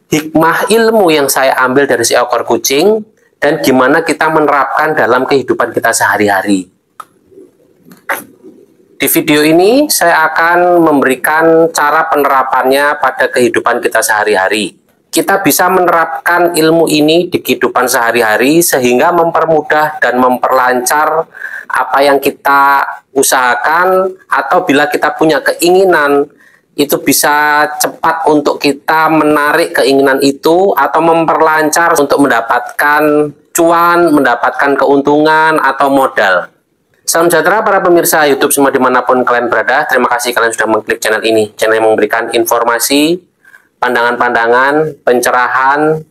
hikmah ilmu yang saya ambil dari seekor kucing dan gimana kita menerapkan dalam kehidupan kita sehari-hari. Di video ini saya akan memberikan cara penerapannya pada kehidupan kita sehari-hari. Kita bisa menerapkan ilmu ini di kehidupan sehari-hari sehingga mempermudah dan memperlancar apa yang kita usahakan, atau bila kita punya keinginan itu bisa cepat untuk kita menarik keinginan itu atau memperlancar untuk mendapatkan cuan, mendapatkan keuntungan atau modal. Salam sejahtera para pemirsa YouTube semua dimanapun kalian berada. Terima kasih kalian sudah mengklik channel ini. Channel yang memberikan informasi, pandangan-pandangan, pencerahan,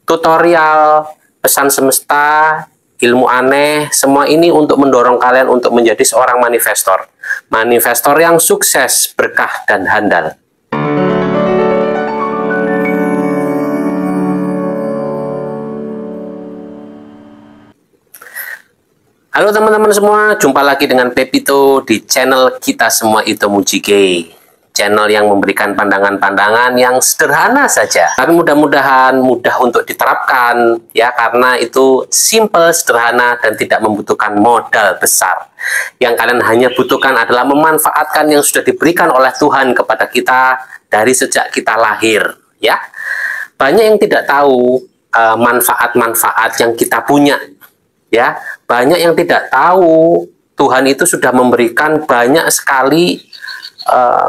tutorial, pesan semesta, ilmu aneh. Semua ini untuk mendorong kalian untuk menjadi seorang manifestor. Manifestor yang sukses, berkah, dan handal. Halo teman-teman semua, jumpa lagi dengan Pepito di channel Kita Semua Itu Mujige. Channel yang memberikan pandangan-pandangan yang sederhana saja, tapi mudah-mudahan mudah untuk diterapkan ya, karena itu simple, sederhana, dan tidak membutuhkan modal besar. Yang kalian hanya butuhkan adalah memanfaatkan yang sudah diberikan oleh Tuhan kepada kita dari sejak kita lahir ya. Banyak yang tidak tahu manfaat-manfaat yang kita punya ya. Banyak yang tidak tahu Tuhan itu sudah memberikan banyak sekali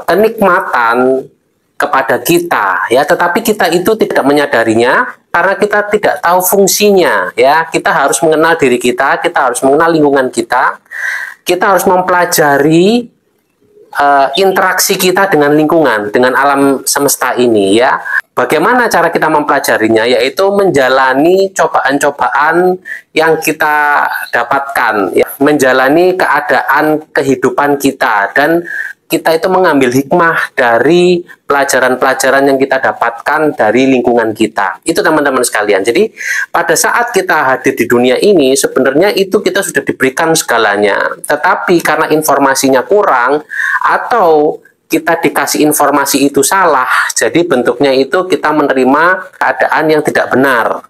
kenikmatan kepada kita ya, tetapi kita itu tidak menyadarinya karena kita tidak tahu fungsinya ya. Kita harus mengenal diri kita harus mengenal lingkungan kita harus mempelajari interaksi kita dengan lingkungan, dengan alam semesta ini ya. Bagaimana cara kita mempelajarinya? Yaitu menjalani cobaan-cobaan yang kita dapatkan ya, menjalani keadaan kehidupan kita, dan kita itu mengambil hikmah dari pelajaran-pelajaran yang kita dapatkan dari lingkungan kita. Itu teman-teman sekalian. Jadi pada saat kita hadir di dunia ini, sebenarnya itu kita sudah diberikan segalanya. Tetapi karena informasinya kurang atau kita dikasih informasi itu salah, jadi bentuknya itu kita menerima keadaan yang tidak benar.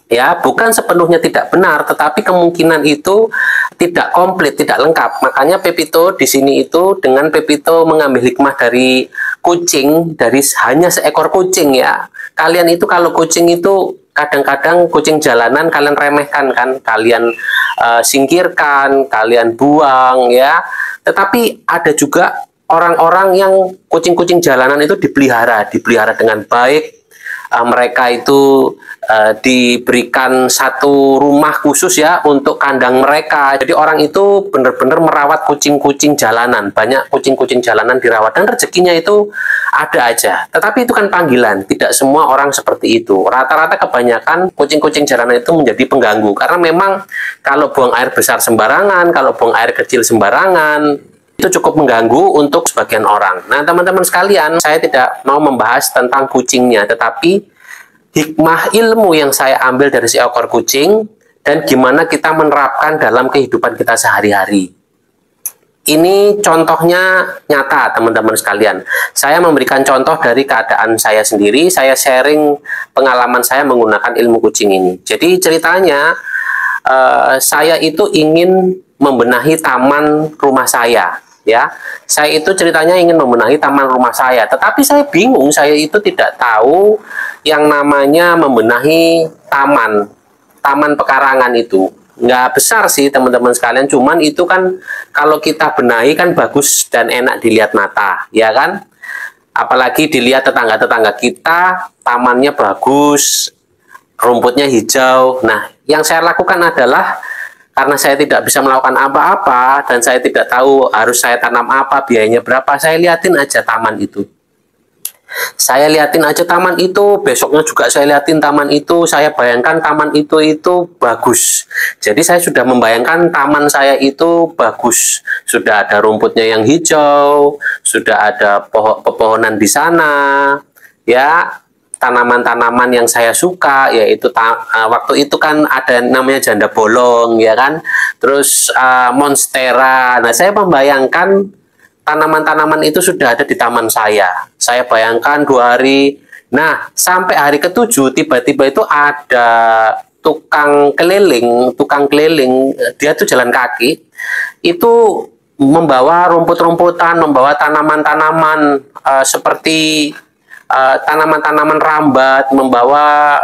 Ya, bukan sepenuhnya tidak benar, tetapi kemungkinan itu tidak komplit, tidak lengkap. Makanya Pepito di sini itu dengan Pepito mengambil hikmah dari kucing, dari hanya seekor kucing ya. Kalian itu kalau kucing itu kadang-kadang kucing jalanan kalian remehkan kan, kalian singkirkan, kalian buang ya. Tetapi ada juga orang-orang yang kucing-kucing jalanan itu dipelihara dengan baik. Mereka itu diberikan satu rumah khusus ya untuk kandang mereka. Jadi orang itu benar-benar merawat kucing-kucing jalanan. Banyak kucing-kucing jalanan dirawat dan rezekinya itu ada aja. Tetapi itu kan panggilan. Tidak semua orang seperti itu. Rata-rata kebanyakan kucing-kucing jalanan itu menjadi pengganggu. Karena memang kalau buang air besar sembarangan, kalau buang air kecil sembarangan, itu cukup mengganggu untuk sebagian orang. Nah, teman-teman sekalian, saya tidak mau membahas tentang kucingnya, tetapi hikmah ilmu yang saya ambil dari seekor kucing dan gimana kita menerapkan dalam kehidupan kita sehari-hari. Ini contohnya nyata, teman-teman sekalian. Saya memberikan contoh dari keadaan saya sendiri. Saya sharing pengalaman saya menggunakan ilmu kucing ini. Jadi ceritanya, saya itu ingin membenahi taman rumah saya. Ya, saya itu ceritanya ingin membenahi taman rumah saya, tetapi saya bingung, saya itu tidak tahu yang namanya membenahi taman pekarangan itu. Nggak besar sih teman-teman sekalian, cuman itu kan kalau kita benahi kan bagus dan enak dilihat mata, ya kan? Apalagi dilihat tetangga-tetangga kita, tamannya bagus, rumputnya hijau. Nah, yang saya lakukan adalah karena saya tidak bisa melakukan apa-apa dan saya tidak tahu harus saya tanam apa, biayanya berapa, saya liatin aja taman itu. Saya liatin aja taman itu, besoknya juga saya liatin taman itu, saya bayangkan taman itu bagus. Jadi saya sudah membayangkan taman saya itu bagus. Sudah ada rumputnya yang hijau, sudah ada pepohonan di sana, ya. Tanaman-tanaman yang saya suka, yaitu waktu itu kan ada namanya janda bolong ya kan, terus monstera. Nah, saya membayangkan tanaman-tanaman itu sudah ada di taman saya. Saya bayangkan 2 hari Nah, sampai hari ke-7 tiba-tiba itu ada tukang keliling, dia tuh jalan kaki, itu membawa rumput-rumputan, membawa tanaman-tanaman seperti tanaman-tanaman rambat, membawa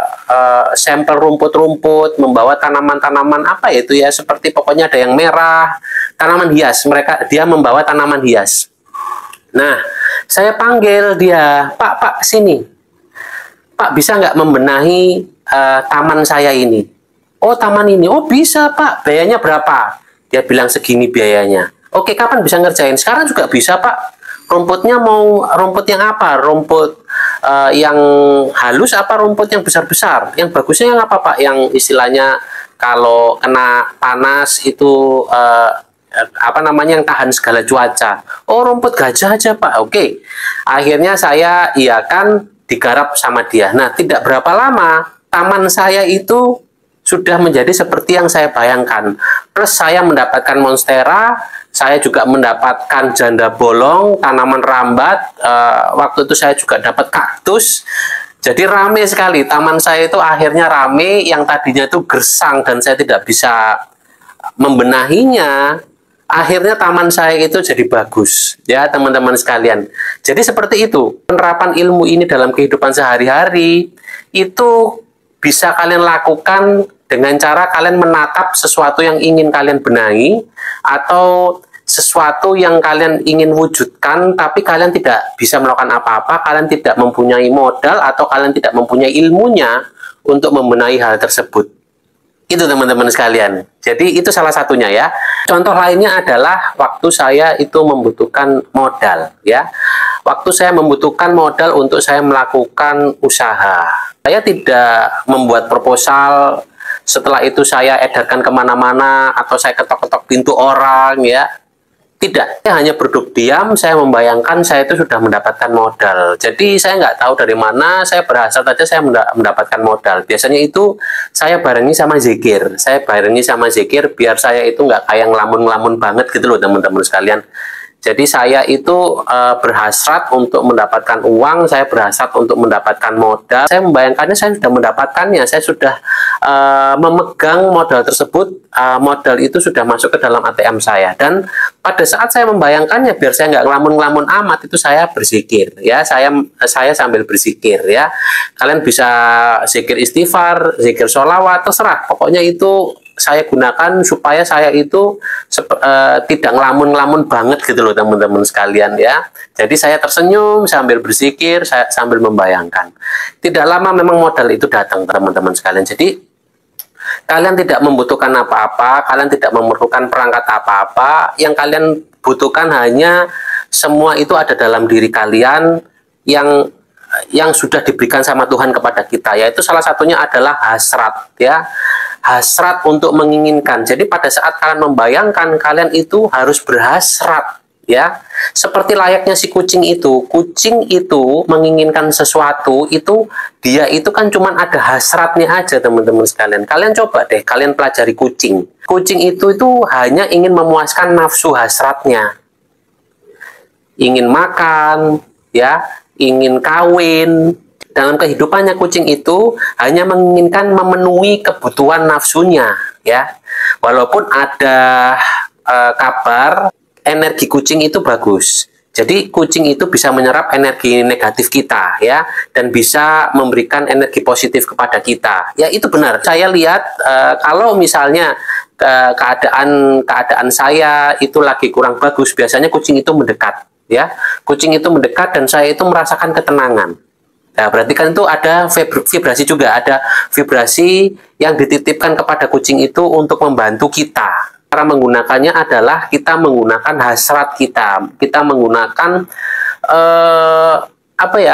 sampel rumput-rumput, membawa tanaman-tanaman apa ya itu ya, seperti pokoknya ada yang merah, tanaman hias. Dia membawa tanaman hias. Nah, saya panggil dia, Pak, sini. Pak, bisa nggak membenahi taman saya ini? Oh, taman ini. Oh, bisa, Pak. Biayanya berapa? Dia bilang segini biayanya. Oke, kapan bisa ngerjain? Sekarang juga bisa, Pak. Rumputnya mau rumput yang apa? Rumput yang halus apa rumput yang besar-besar? Yang bagusnya yang apa, Pak? Yang istilahnya kalau kena panas itu apa namanya, yang tahan segala cuaca. Oh, rumput gajah aja, Pak. Oke. Akhirnya saya iakan, digarap sama dia. Nah, tidak berapa lama taman saya itu sudah menjadi seperti yang saya bayangkan. Plus saya mendapatkan monstera, saya juga mendapatkan janda bolong, tanaman rambat. Waktu itu saya juga dapat kaktus. Jadi rame sekali. Taman saya itu akhirnya rame, yang tadinya itu gersang dan saya tidak bisa membenahinya. Akhirnya taman saya itu jadi bagus, ya teman-teman sekalian. Jadi seperti itu, penerapan ilmu ini dalam kehidupan sehari-hari itu bisa kalian lakukan dengan cara kalian menatap sesuatu yang ingin kalian benahi, atau sesuatu yang kalian ingin wujudkan, tapi kalian tidak bisa melakukan apa-apa, kalian tidak mempunyai modal, atau kalian tidak mempunyai ilmunya untuk membenahi hal tersebut. Itu teman-teman sekalian. Jadi itu salah satunya ya. Contoh lainnya adalah waktu saya itu membutuhkan modal ya. Waktu saya membutuhkan modal untuk saya melakukan usaha. Saya tidak membuat proposal, setelah itu saya edarkan kemana-mana, atau saya ketok-ketok pintu orang ya. Tidak, saya hanya duduk diam, saya membayangkan saya itu sudah mendapatkan modal. Jadi saya nggak tahu dari mana, saya berhasil saja saya mendapatkan modal. Biasanya itu saya barengi sama zikir. Saya barengi sama zikir biar saya itu nggak kayak ngelamun-ngelamun banget gitu loh teman-teman sekalian. Jadi saya itu berhasrat untuk mendapatkan uang, saya berhasrat untuk mendapatkan modal. Saya membayangkannya saya sudah mendapatkannya, saya sudah memegang modal tersebut, modal itu sudah masuk ke dalam ATM saya. Dan pada saat saya membayangkannya, biar saya nggak ngelamun-ngelamun amat, itu saya berzikir. Ya, saya sambil berzikir ya. Kalian bisa zikir istighfar, zikir sholawat, terserah. Pokoknya itu saya gunakan supaya saya itu tidak ngelamun-ngelamun banget gitu loh teman-teman sekalian ya. Jadi saya tersenyum sambil berzikir, saya sambil membayangkan. Tidak lama memang modal itu datang teman-teman sekalian. Jadi kalian tidak membutuhkan apa-apa, kalian tidak memerlukan perangkat apa-apa. Yang kalian butuhkan hanya semua itu ada dalam diri kalian yang sudah diberikan sama Tuhan kepada kita, yaitu salah satunya adalah hasrat ya. Hasrat untuk menginginkan. Jadi pada saat kalian membayangkan, kalian itu harus berhasrat ya. Seperti layaknya si kucing itu menginginkan sesuatu, itu dia itu kan cuman ada hasratnya aja teman-teman sekalian. Kalian coba deh, kalian pelajari kucing. Kucing itu hanya ingin memuaskan nafsu hasratnya. Ingin makan ya, ingin kawin. Dalam kehidupannya kucing itu hanya menginginkan memenuhi kebutuhan nafsunya ya. Walaupun ada kabar energi kucing itu bagus. Jadi kucing itu bisa menyerap energi negatif kita ya, dan bisa memberikan energi positif kepada kita. Ya itu benar. Saya lihat kalau misalnya keadaan saya itu lagi kurang bagus, biasanya kucing itu mendekat ya. Kucing itu mendekat dan saya itu merasakan ketenangan. Nah, berarti kan itu ada vibrasi juga, ada vibrasi yang dititipkan kepada kucing itu untuk membantu kita. Cara menggunakannya adalah kita menggunakan hasrat kita. Kita menggunakan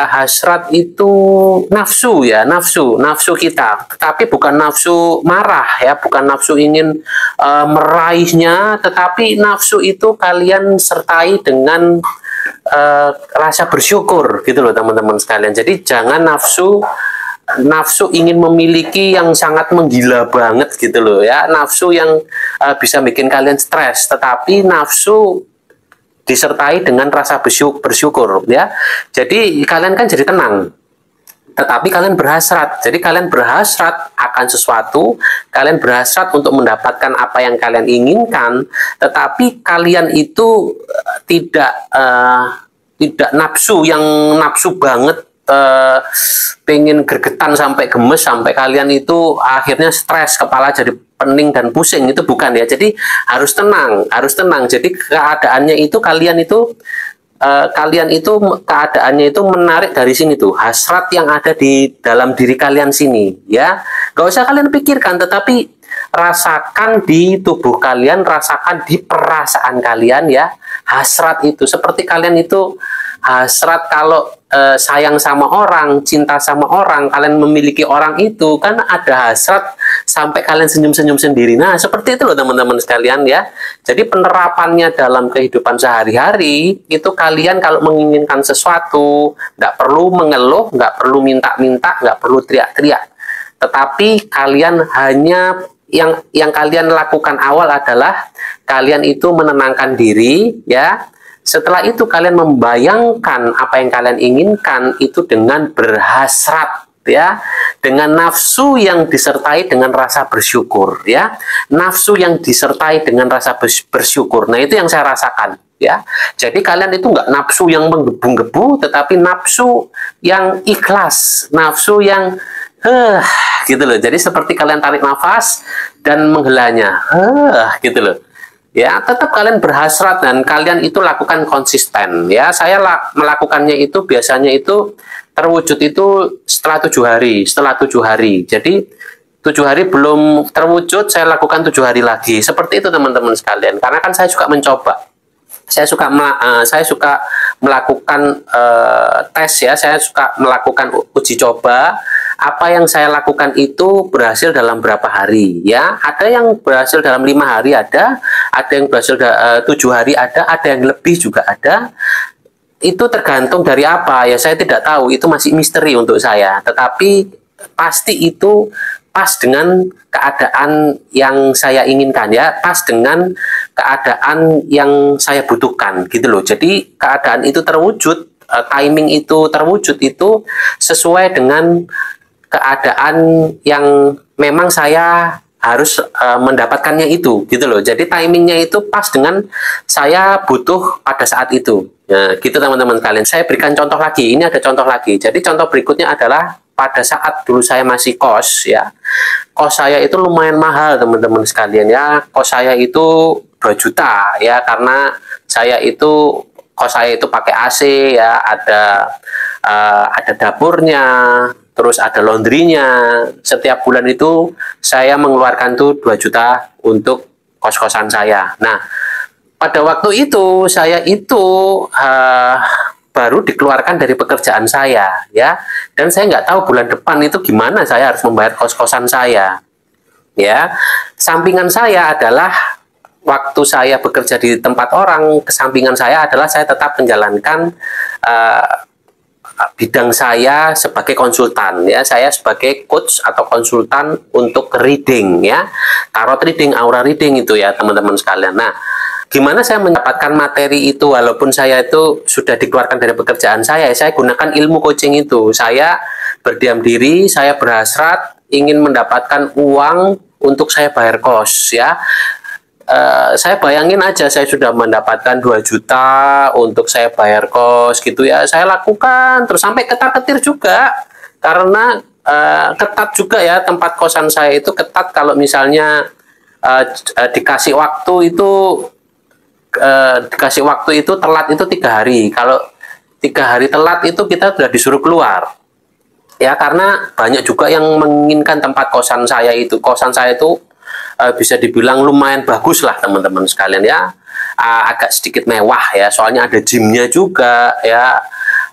hasrat itu nafsu ya, nafsu kita. Tetapi bukan nafsu marah ya, bukan nafsu ingin meraihnya, tetapi nafsu itu kalian sertai dengan rasa bersyukur gitu loh teman-teman sekalian. Jadi jangan nafsu ingin memiliki yang sangat menggila banget gitu loh ya, nafsu yang bisa bikin kalian stres, tetapi nafsu disertai dengan rasa bersyukur ya. Jadi kalian kan jadi tenang. tetapi kalian berhasrat. Jadi kalian berhasrat akan sesuatu, kalian berhasrat untuk mendapatkan apa yang kalian inginkan, tetapi kalian itu tidak nafsu, yang nafsu banget, pengen gergetan sampai gemes, sampai kalian itu akhirnya stres, kepala jadi pening dan pusing. Itu bukan ya. Jadi harus tenang, harus tenang. Jadi keadaannya itu kalian itu keadaannya itu menarik dari sini tuh, hasrat yang ada di dalam diri kalian sini ya. Gak usah kalian pikirkan, tetapi rasakan di tubuh kalian, rasakan di perasaan kalian ya, hasrat itu. Seperti kalian itu hasrat kalau sayang sama orang, cinta sama orang, kalian memiliki orang itu, kan ada hasrat sampai kalian senyum-senyum sendiri. Nah, seperti itu loh teman-teman sekalian ya. Jadi penerapannya dalam kehidupan sehari-hari, itu kalian kalau menginginkan sesuatu, nggak perlu mengeluh, nggak perlu minta-minta, nggak perlu teriak-teriak. Tetapi kalian hanya yang kalian lakukan awal adalah kalian itu menenangkan diri ya. Setelah itu kalian membayangkan apa yang kalian inginkan itu dengan berhasrat ya, dengan nafsu yang disertai dengan rasa bersyukur ya, nafsu yang disertai dengan rasa bersyukur. Nah, itu yang saya rasakan ya. Jadi kalian itu nggak nafsu yang menggebu-gebu, tetapi nafsu yang ikhlas, nafsu yang gitu loh. Jadi seperti kalian tarik nafas dan menghelanya gitu loh. Ya, tetap kalian berhasrat dan kalian itu lakukan konsisten ya. Saya melakukannya itu biasanya itu terwujud itu setelah 7 hari, setelah 7 hari. Jadi 7 hari belum terwujud, saya lakukan 7 hari lagi. Seperti itu teman-teman sekalian. Karena kan saya suka mencoba. Saya suka melakukan tes ya. Saya suka melakukan uji coba. Apa yang saya lakukan itu berhasil dalam berapa hari ya. Ada yang berhasil dalam 5 hari, ada yang berhasil 7 hari, ada yang lebih juga ada. Itu tergantung dari apa ya, saya tidak tahu, itu masih misteri untuk saya. Tetapi pasti itu pas dengan keadaan yang saya inginkan ya, pas dengan keadaan yang saya butuhkan gitu loh. Jadi keadaan itu terwujud, timing itu terwujud itu sesuai dengan keadaan yang memang saya harus mendapatkannya itu gitu loh. Jadi timingnya itu pas dengan saya butuh pada saat itu. Nah, gitu teman-teman kalian. Saya berikan contoh lagi. Ini ada contoh lagi. Jadi contoh berikutnya adalah pada saat dulu saya masih kos ya. Kos saya itu lumayan mahal teman-teman sekalian ya. Kos saya itu 2 juta ya, karena saya itu kos saya itu pakai AC ya, ada dapurnya, terus ada laundrynya. Setiap bulan itu saya mengeluarkan tuh 2 juta untuk kos-kosan saya. Nah, pada waktu itu saya itu baru dikeluarkan dari pekerjaan saya ya, dan saya nggak tahu bulan depan itu gimana saya harus membayar kos-kosan saya ya. Sampingan saya adalah waktu saya bekerja di tempat orang, kesampingan saya adalah saya tetap menjalankan bidang saya sebagai konsultan ya. Saya sebagai coach atau konsultan untuk reading ya, tarot reading, aura reading itu ya teman-teman sekalian. Nah, gimana saya mendapatkan materi itu walaupun saya itu sudah dikeluarkan dari pekerjaan saya gunakan ilmu coaching itu. Saya berdiam diri, saya berhasrat ingin mendapatkan uang untuk saya bayar kos ya. Saya bayangin aja saya sudah mendapatkan 2 juta untuk saya bayar kos gitu ya. Saya lakukan terus sampai ketar-ketir juga, karena ketat juga ya, tempat kosan saya itu ketat. Kalau misalnya dikasih waktu itu telat itu 3 hari. Kalau 3 hari telat itu kita sudah disuruh keluar ya, karena banyak juga yang menginginkan tempat kosan saya itu. Kosan saya itu bisa dibilang lumayan bagus lah teman-teman sekalian ya, agak sedikit mewah ya, soalnya ada gymnya juga ya,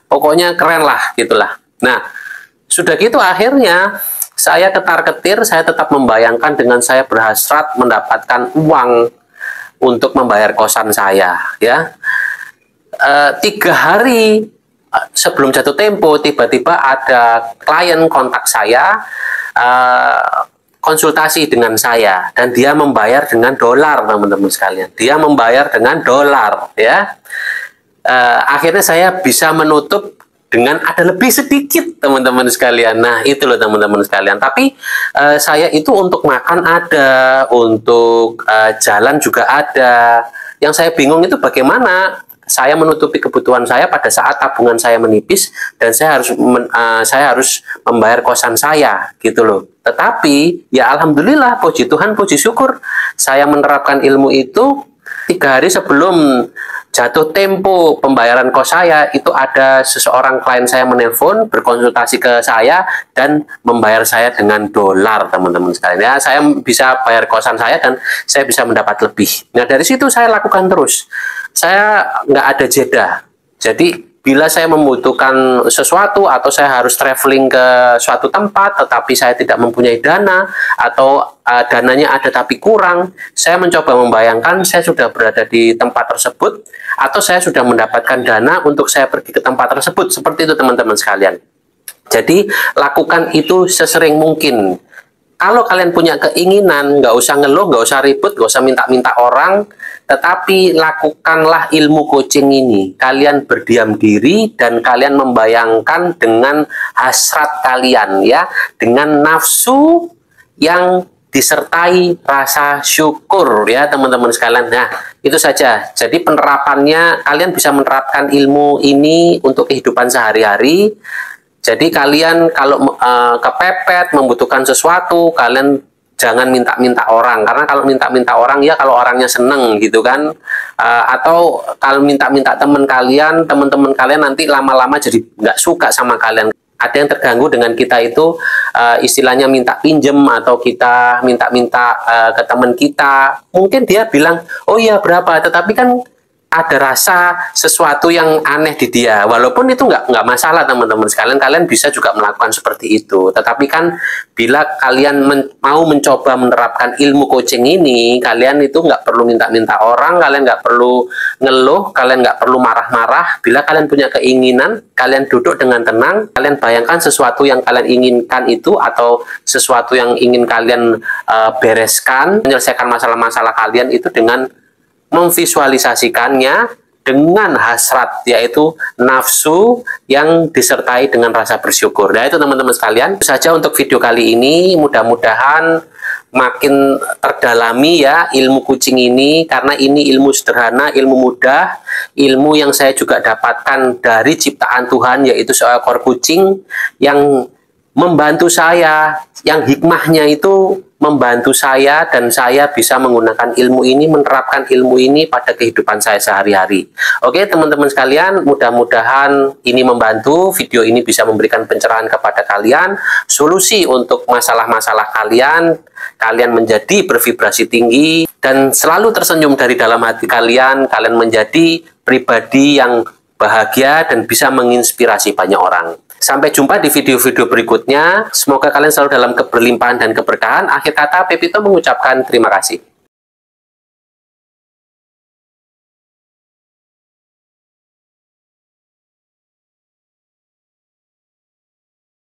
pokoknya keren lah gitulah. Nah, sudah gitu akhirnya saya ketar-ketir, saya tetap membayangkan dengan saya berhasrat mendapatkan uang untuk membayar kosan saya ya. 3 hari sebelum jatuh tempo, tiba-tiba ada klien kontak saya, konsultasi dengan saya, dan dia membayar dengan dolar teman-teman sekalian. Dia membayar dengan dolar ya. Akhirnya saya bisa menutup dengan ada lebih sedikit teman-teman sekalian. Nah itu loh teman-teman sekalian. Tapi saya itu untuk makan ada, untuk jalan juga ada. Yang saya bingung itu bagaimana saya menutupi kebutuhan saya pada saat tabungan saya menipis dan saya harus membayar kosan saya gitu loh. Tetapi ya alhamdulillah, puji Tuhan, puji syukur, saya menerapkan ilmu itu 3 hari sebelum jatuh tempo pembayaran kos saya, itu ada seseorang klien saya menelpon, berkonsultasi ke saya dan membayar saya dengan dolar, teman-teman sekalian. Ya, saya bisa bayar kosan saya dan saya bisa mendapat lebih. Nah, dari situ saya lakukan terus. Saya nggak ada jeda. Jadi bila saya membutuhkan sesuatu atau saya harus traveling ke suatu tempat tetapi saya tidak mempunyai dana atau dananya ada tapi kurang, saya mencoba membayangkan saya sudah berada di tempat tersebut atau saya sudah mendapatkan dana untuk saya pergi ke tempat tersebut. Seperti itu teman-teman sekalian. Jadi lakukan itu sesering mungkin. Kalau kalian punya keinginan, nggak usah ngeluh, nggak usah ribut, nggak usah minta-minta orang, tetapi lakukanlah ilmu coaching ini. Kalian berdiam diri dan kalian membayangkan dengan hasrat kalian, ya, dengan nafsu yang disertai rasa syukur, ya teman-teman sekalian. Nah itu saja. Jadi penerapannya, kalian bisa menerapkan ilmu ini untuk kehidupan sehari-hari. Jadi kalian kalau kepepet membutuhkan sesuatu, kalian jangan minta-minta orang, karena kalau minta-minta orang ya kalau orangnya seneng gitu kan, atau kalau minta-minta teman-teman kalian nanti lama-lama jadi nggak suka sama kalian. Ada yang terganggu dengan kita itu istilahnya minta pinjem atau kita minta-minta ke teman kita, mungkin dia bilang oh iya berapa, tetapi kan ada rasa sesuatu yang aneh di dia, walaupun itu nggak masalah teman-teman sekalian, kalian bisa juga melakukan seperti itu. Tetapi kan bila kalian mau mencoba menerapkan ilmu coaching ini, kalian itu nggak perlu minta-minta orang, kalian nggak perlu ngeluh, kalian nggak perlu marah-marah. Bila kalian punya keinginan, kalian duduk dengan tenang, kalian bayangkan sesuatu yang kalian inginkan itu atau sesuatu yang ingin kalian bereskan, menyelesaikan masalah-masalah kalian itu dengan memvisualisasikannya dengan hasrat, yaitu nafsu yang disertai dengan rasa bersyukur. Nah itu teman-teman sekalian, itu saja untuk video kali ini. Mudah-mudahan makin terdalami ya ilmu coaching ini, karena ini ilmu sederhana, ilmu mudah, ilmu yang saya juga dapatkan dari ciptaan Tuhan, yaitu seekor kucing yang membantu saya, yang hikmahnya itu membantu saya dan saya bisa menggunakan ilmu ini, menerapkan ilmu ini pada kehidupan saya sehari-hari. Oke teman-teman sekalian, mudah-mudahan ini membantu, video ini bisa memberikan pencerahan kepada kalian, solusi untuk masalah-masalah kalian, kalian menjadi bervibrasi tinggi dan selalu tersenyum dari dalam hati kalian, kalian menjadi pribadi yang bahagia dan bisa menginspirasi banyak orang. Sampai jumpa di video-video berikutnya. Semoga kalian selalu dalam keberlimpahan dan keberkahan. Akhir kata, Pepito mengucapkan terima kasih.